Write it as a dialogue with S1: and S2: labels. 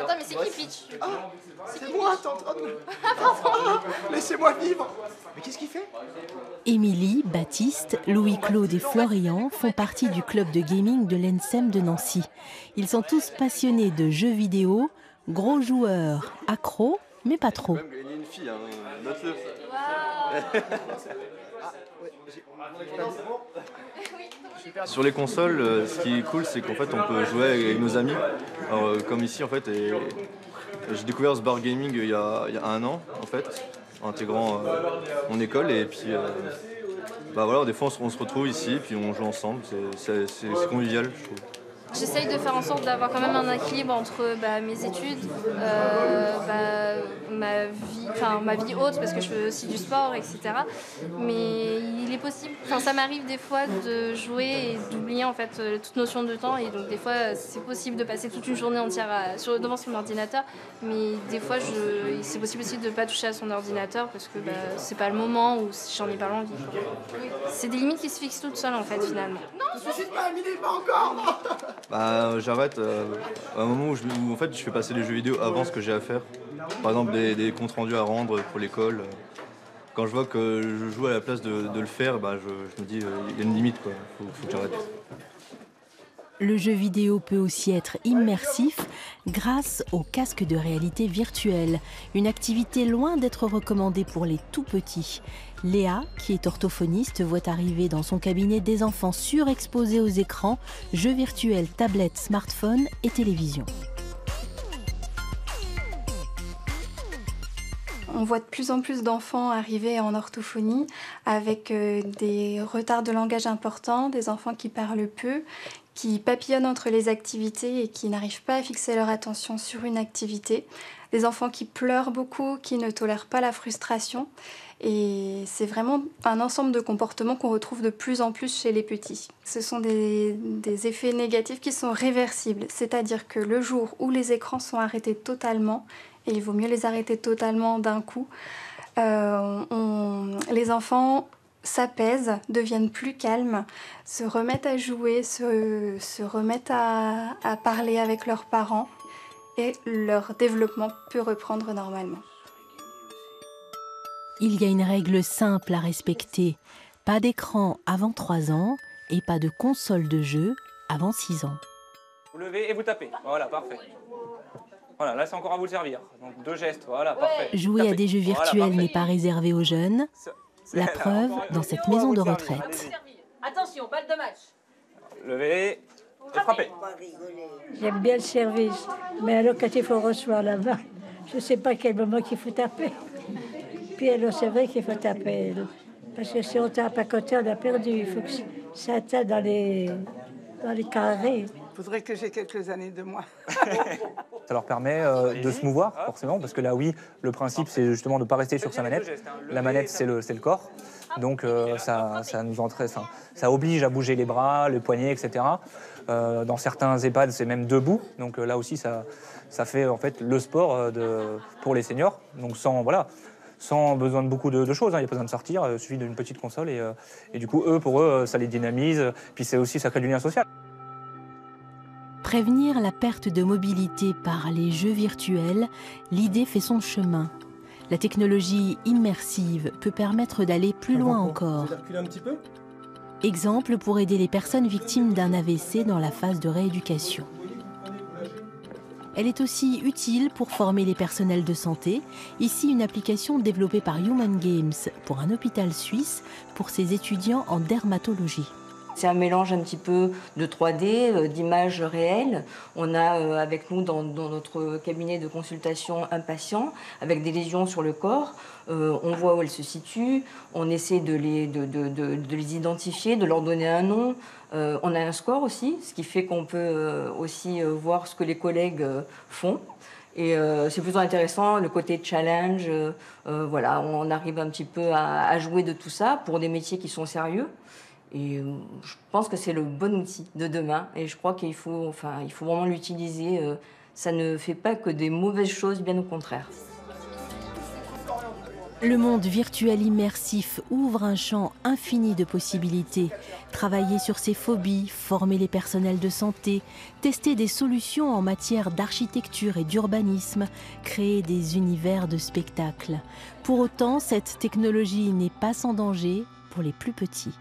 S1: Attends, mais c'est qui Peach?
S2: Ah, c'est moi, laissez-moi vivre. Mais qu'est-ce qu'il fait?
S3: Émilie, Baptiste, Louis-Claude et Florian font partie du club de gaming de l'ENSEM de Nancy. Ils sont tous passionnés de jeux vidéo, gros joueurs, accros, mais pas trop.
S2: Même gagner une fille, hein, note-le.
S4: Sur les consoles, ce qui est cool, c'est qu'en fait, on peut jouer avec nos amis. Alors, comme ici, en fait, j'ai découvert ce bar gaming il y a 1 an, en fait, en intégrant mon école. Et puis, bah voilà, des fois, on se retrouve ici, puis on joue ensemble. C'est convivial, je trouve.
S1: J'essaye de faire en sorte d'avoir quand même un équilibre entre mes études, ma vie haute, parce que je fais aussi du sport, etc. Mais il est possible, ça m'arrive des fois de jouer et d'oublier en fait toute notion de temps. Et donc des fois, c'est possible de passer toute une journée entière devant son ordinateur. Mais des fois, c'est possible aussi de ne pas toucher à son ordinateur parce que c'est pas le moment ou j'en ai pas l'envie. C'est des limites qui se fixent toutes seules en fait finalement.
S2: Non, ne suicide pas, Émilie, pas encore.
S4: Bah, j'arrête à un moment où en fait, je fais passer les jeux vidéo avant ce que j'ai à faire. Par exemple, des comptes rendus à rendre pour l'école. Quand je vois que je joue à la place de le faire, bah, je me dis il y a une limite, quoi. Faut que j'arrête.
S3: Le jeu vidéo peut aussi être immersif grâce au casque de réalité virtuelle, une activité loin d'être recommandée pour les tout petits. Léa, qui est orthophoniste, voit arriver dans son cabinet des enfants surexposés aux écrans, jeux virtuels, tablettes, smartphones et télévision.
S5: On voit de plus en plus d'enfants arriver en orthophonie avec des retards de langage importants, des enfants qui parlent peu, qui papillonnent entre les activités et qui n'arrivent pas à fixer leur attention sur une activité, des enfants qui pleurent beaucoup, qui ne tolèrent pas la frustration. Et c'est vraiment un ensemble de comportements qu'on retrouve de plus en plus chez les petits. Ce sont des effets négatifs qui sont réversibles, c'est-à-dire que le jour où les écrans sont arrêtés totalement, et il vaut mieux les arrêter totalement d'un coup, les enfants s'apaisent, deviennent plus calmes, se remettent à jouer, se remettent à parler avec leurs parents et leur développement peut reprendre normalement.
S3: Il y a une règle simple à respecter. Pas d'écran avant 3 ans et pas de console de jeu avant 6 ans.
S6: Vous levez et vous tapez. Voilà, parfait. Voilà, là c'est encore à vous de servir. Donc 2 gestes, voilà, parfait.
S3: Jouer à des jeux virtuels n'est pas réservé aux jeunes. La preuve dans cette maison de retraite.
S7: Attention, balle de match.
S6: Levez et frappez.
S8: J'aime bien le service, mais alors quand il faut recevoir la balle, je ne sais pas à quel moment qu'il faut taper. Puis alors c'est vrai qu'il faut taper, parce que si on tape à côté, on a perdu. Il faut que ça attaque dans les carrés.
S9: Il faudrait que j'ai quelques années de moi.
S6: Ça leur permet de se mouvoir, forcément, parce que là, oui, le principe, c'est justement de ne pas rester sur sa manette. La manette, c'est le corps. Donc, ça nous entraîne, ça oblige à bouger les bras, le poignet, etc. Dans certains EHPAD, c'est même debout. Donc, là aussi, ça fait en fait le sport pour les seniors. Donc, sans besoin de beaucoup de choses, hein. Il n'y a pas besoin de sortir, il suffit d'une petite console. Et du coup, pour eux, ça les dynamise. Puis, ça crée du lien social.
S3: Prévenir la perte de mobilité par les jeux virtuels, l'idée fait son chemin. La technologie immersive peut permettre d'aller plus loin encore. Exemple pour aider les personnes victimes d'un AVC dans la phase de rééducation. Elle est aussi utile pour former les personnels de santé. Ici, une application développée par Human Games pour un hôpital suisse pour ses étudiants en dermatologie.
S10: C'est un mélange un petit peu de 3D, d'images réelles. On a avec nous dans notre cabinet de consultation un patient avec des lésions sur le corps. On voit où elles se situent, on essaie de les identifier, de leur donner un nom. On a un score aussi, ce qui fait qu'on peut aussi voir ce que les collègues font. Et c'est plutôt intéressant, le côté challenge. Voilà, on arrive un petit peu à jouer de tout ça pour des métiers qui sont sérieux. Et je pense que c'est le bon outil de demain et je crois qu'il faut vraiment l'utiliser. Ça ne fait pas que des mauvaises choses, bien au contraire.
S3: Le monde virtuel immersif ouvre un champ infini de possibilités. Travailler sur ses phobies, former les personnels de santé, tester des solutions en matière d'architecture et d'urbanisme, créer des univers de spectacle. Pour autant, cette technologie n'est pas sans danger pour les plus petits.